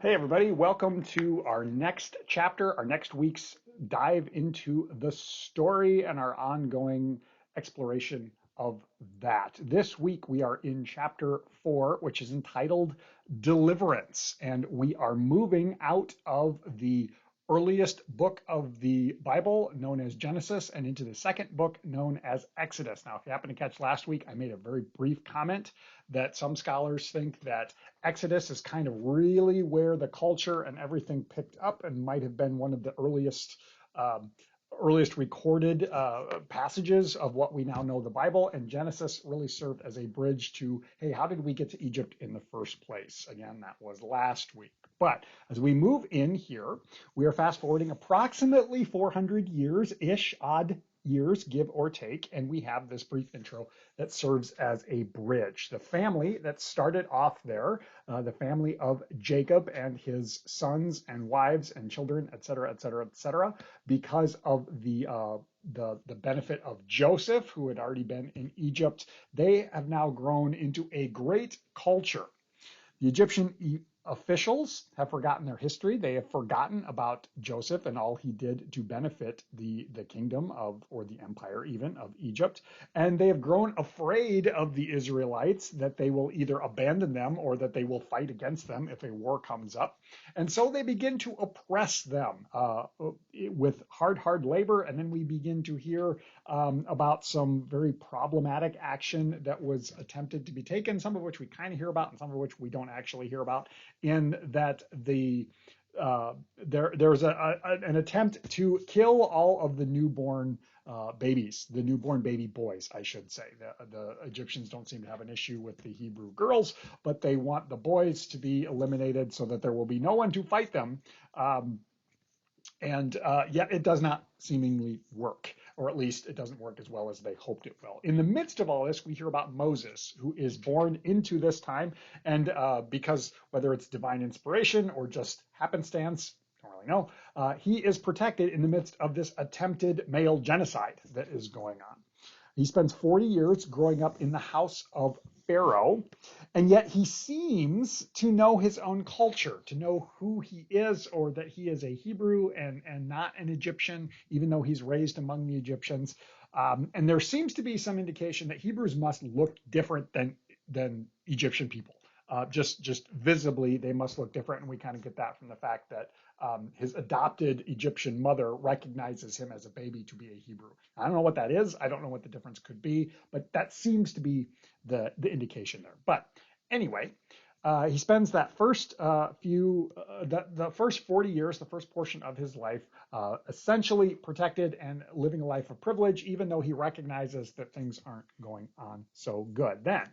Hey, everybody, welcome to our next chapter, our next week's dive into the story and our ongoing exploration of that. This week we are in chapter 4, which is entitled Deliverance, and we are moving out of the earliest book of the Bible, known as Genesis, and into the second book, known as Exodus. Now, if you happen to catch last week, I made a very brief comment that some scholars think that Exodus is kind of really where the culture and everything picked up and might have been one of the um, earliest recorded passages of what we now know the Bible. And Genesis really served as a bridge to, hey, how did we get to Egypt in the first place? Again, that was last week. But as we move in here, we are fast forwarding approximately 400 years-ish, odd years, give or take, and we have this brief intro that serves as a bridge. The family that started off there, the family of Jacob and his sons and wives and children, et cetera, et cetera, et cetera, because of the benefit of Joseph, who had already been in Egypt, they have now grown into a great culture. The Egyptian officials have forgotten their history. They have forgotten about Joseph and all he did to benefit the kingdom of, or the empire even, of Egypt. And they have grown afraid of the Israelites, that they will either abandon them or that they will fight against them if a war comes up. And so they begin to oppress them with hard labor. And then we begin to hear about some very problematic action that was attempted to be taken, some of which we kind of hear about and some of which we don't actually hear about, in that there's an attempt to kill all of the newborn babies, the newborn baby boys, I should say. The Egyptians don't seem to have an issue with the Hebrew girls, but they want the boys to be eliminated so that there will be no one to fight them. And yet it does not seemingly work, or at least it doesn't work as well as they hoped it will. In the midst of all this, we hear about Moses, who is born into this time, and because whether it's divine inspiration or just happenstance, don't really know, he is protected in the midst of this attempted male genocide that is going on. He spends 40 years growing up in the house of Pharaoh, and yet he seems to know his own culture, to know who he is, or that he is a Hebrew and not an Egyptian, even though he's raised among the Egyptians. And there seems to be some indication that Hebrews must look different than Egyptian people. Just visibly, they must look different, and we kind of get that from the fact that his adopted Egyptian mother recognizes him as a baby to be a Hebrew. I don't know what that is. I don't know what the difference could be, but that seems to be the indication there. But anyway, he spends that first the first 40 years, the first portion of his life, essentially protected and living a life of privilege, even though he recognizes that things aren't going on so good. Then,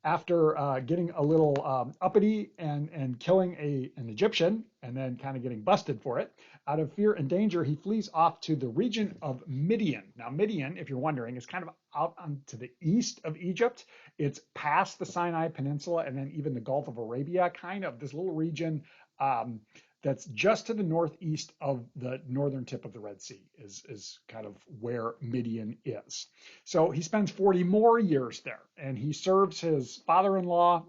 after getting a little uppity and killing an Egyptian, and then kind of getting busted for it, out of fear and danger, he flees off to the region of Midian. Now, Midian, if you're wondering, is kind of out to the east of Egypt. It's past the Sinai Peninsula and then even the Gulf of Arabia, kind of this little region that's just to the northeast of the northern tip of the Red Sea is kind of where Midian is. So he spends 40 more years there, and he serves his father-in-law,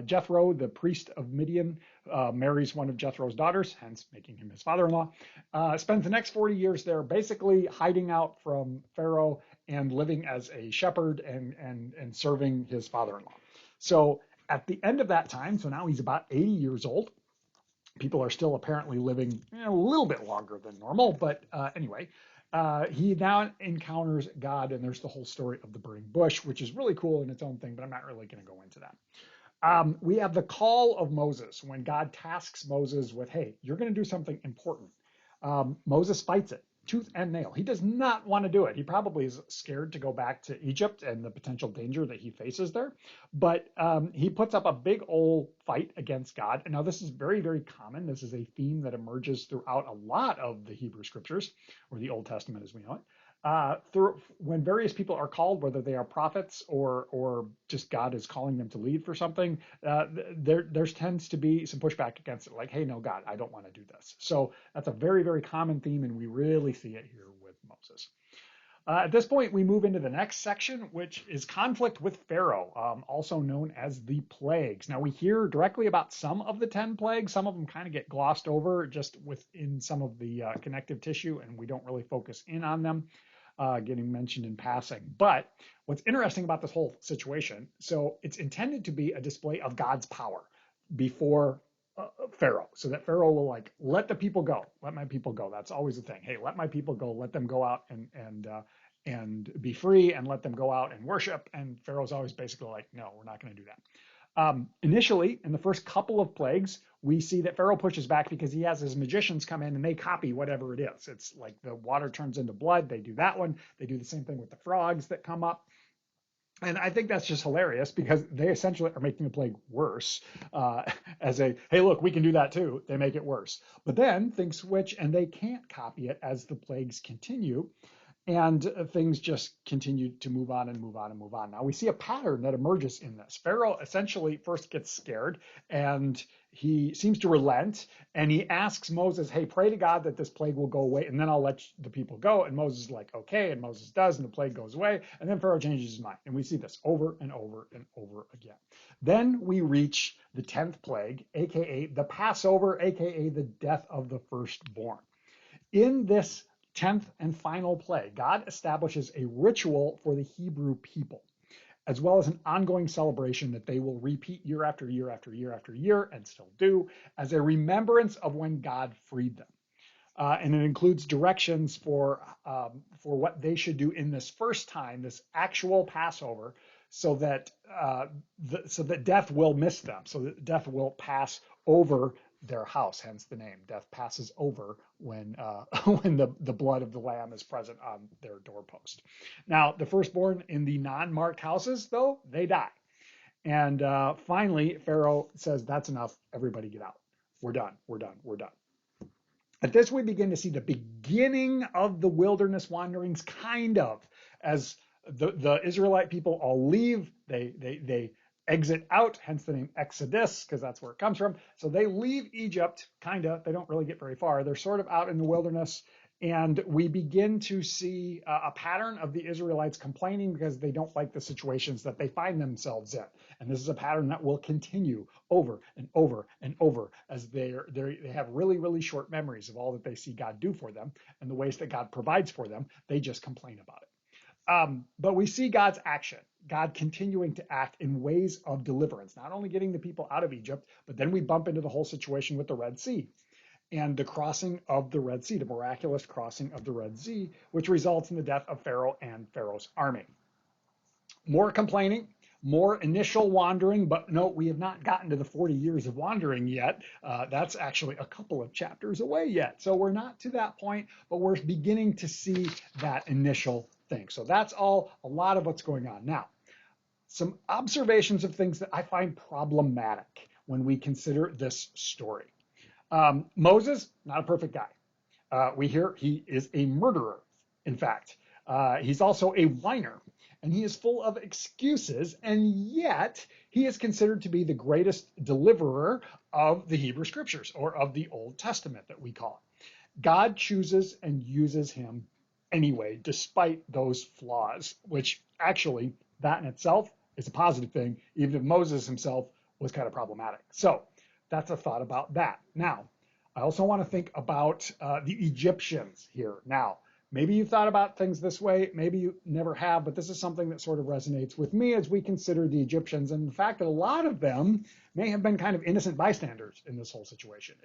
Jethro, the priest of Midian, marries one of Jethro's daughters, hence making him his father-in-law, spends the next 40 years there basically hiding out from Pharaoh and living as a shepherd and serving his father-in-law. So at the end of that time, so now he's about 80 years old. People are still apparently living a little bit longer than normal, but anyway, he now encounters God, and there's the whole story of the burning bush, which is really cool in its own thing, but I'm not really going to go into that. We have the call of Moses when God tasks Moses with, hey, you're going to do something important. Moses fights it tooth and nail. He does not want to do it. He probably is scared to go back to Egypt and the potential danger that he faces there. But he puts up a big old fight against God. And now this is very, very common. This is a theme that emerges throughout a lot of the Hebrew scriptures, or the Old Testament as we know it. When various people are called, whether they are prophets or just God is calling them to lead for something, there tends to be some pushback against it, like, hey, no, God, I don't want to do this. So that's a very, very common theme, and we really see it here with Moses. At this point, we move into the next section, which is conflict with Pharaoh, also known as the plagues. Now, we hear directly about some of the 10 plagues. Some of them kind of get glossed over just within some of the connective tissue, and we don't really focus in on them, getting mentioned in passing. But what's interesting about this whole situation, so it's intended to be a display of God's power before Pharaoh, so that Pharaoh will like let the people go, let my people go. That's always the thing. Hey, let my people go, let them go out and be free, and let them go out and worship. And Pharaoh's always basically like, no, we're not going to do that. Initially, in the first couple of plagues, we see that Pharaoh pushes back because he has his magicians come in and they copy whatever it is. It's like the water turns into blood. They do that one. They do the same thing with the frogs that come up. And I think that's just hilarious because they essentially are making the plague worse as a, hey, look, we can do that too. They make it worse. But then things switch and they can't copy it as the plagues continue. And things just continue to move on and move on and move on. Now we see a pattern that emerges in this. Pharaoh essentially first gets scared and he seems to relent, and he asks Moses, hey, pray to God that this plague will go away and then I'll let the people go. And Moses is like, okay, and Moses does, and the plague goes away. And then Pharaoh changes his mind. And we see this over and over and over again. Then we reach the 10th plague, aka the Passover, aka the death of the firstborn. In this 10th and final plague, God establishes a ritual for the Hebrew people, as well as an ongoing celebration that they will repeat year after year after year after year, and still do, as a remembrance of when God freed them. And it includes directions for what they should do in this first time, this actual Passover, so that death will miss them, so that death will pass over their house. Hence the name. Death passes over when when the blood of the lamb is present on their doorpost. Now, the firstborn in the non-marked houses, though, they die. And finally, Pharaoh says, "That's enough. Everybody get out. We're done. We're done. We're done." At this, we begin to see the beginning of the wilderness wanderings, kind of, as the Israelite people all leave. They exit out, hence the name Exodus, because that's where it comes from. So they leave Egypt, kind of. They don't really get very far. They're sort of out in the wilderness. And we begin to see a pattern of the Israelites complaining because they don't like the situations that they find themselves in. And this is a pattern that will continue over and over and over, as they have really, really short memories of all that they see God do for them and the ways that God provides for them. They just complain about it. But we see God's action, God continuing to act in ways of deliverance, not only getting the people out of Egypt, but then we bump into the whole situation with the Red Sea and the crossing of the Red Sea, the miraculous crossing of the Red Sea, which results in the death of Pharaoh and Pharaoh's army. More complaining, more initial wandering, but no, we have not gotten to the 40 years of wandering yet. That's actually a couple of chapters away yet. So we're not to that point, but we're beginning to see that initial thing. So that's all, a lot of what's going on. Now, some observations of things that I find problematic when we consider this story. Moses, not a perfect guy. We hear he is a murderer, in fact. He's also a whiner, and he is full of excuses, and yet he is considered to be the greatest deliverer of the Hebrew Scriptures, or of the Old Testament that we call it. God chooses and uses him anyway, despite those flaws, which actually, that in itself is a positive thing, even if Moses himself was kind of problematic. So that's a thought about that. Now, I also want to think about the Egyptians here. Now, maybe you've thought about things this way, maybe you never have, but this is something that sort of resonates with me as we consider the Egyptians and the fact that a lot of them may have been kind of innocent bystanders in this whole situation.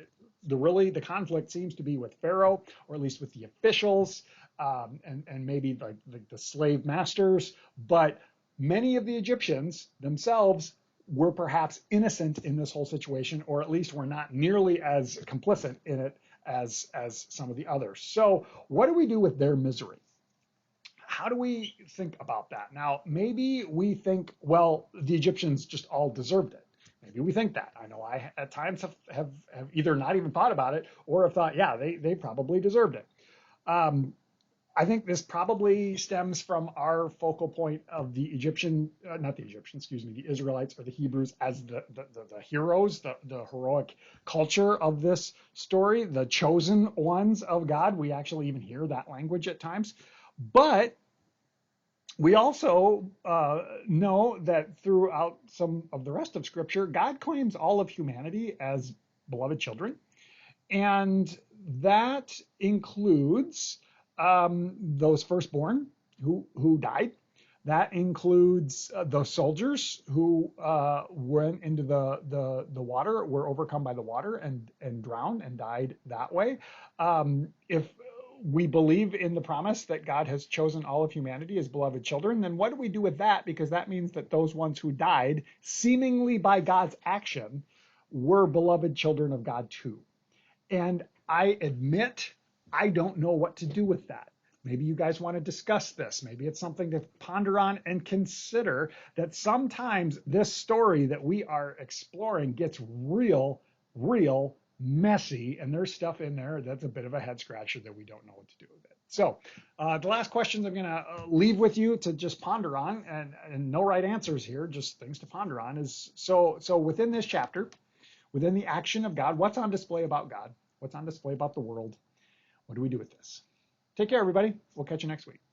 The conflict seems to be with Pharaoh, or at least with the officials, and maybe the slave masters, but many of the Egyptians themselves were perhaps innocent in this whole situation, or at least were not nearly as complicit in it as some of the others. So what do we do with their misery? How do we think about that? Now, maybe we think, well, the Egyptians just all deserved it. Maybe we think that. I know I at times have either not even thought about it, or have thought, yeah, they probably deserved it. I think this probably stems from our focal point of the the Israelites or the Hebrews as the heroes, the heroic culture of this story, the chosen ones of God. We actually even hear that language at times. But We also know that throughout some of the rest of Scripture, God claims all of humanity as beloved children. And that includes those firstborn who died. That includes the soldiers who went into the water, were overcome by the water and drowned and died that way. If we believe in the promise that God has chosen all of humanity as beloved children, then what do we do with that? Because that means that those ones who died, seemingly by God's action, were beloved children of God too. And I admit I don't know what to do with that. Maybe you guys want to discuss this. Maybe it's something to ponder on and consider, that sometimes this story that we are exploring gets real messy, and there's stuff in there that's a bit of a head scratcher that we don't know what to do with it. So the last questions I'm going to leave with you to just ponder on, and no right answers here, just things to ponder on, is so within this chapter, within the action of God, what's on display about God? What's on display about the world? What do we do with this? Take care, everybody. We'll catch you next week.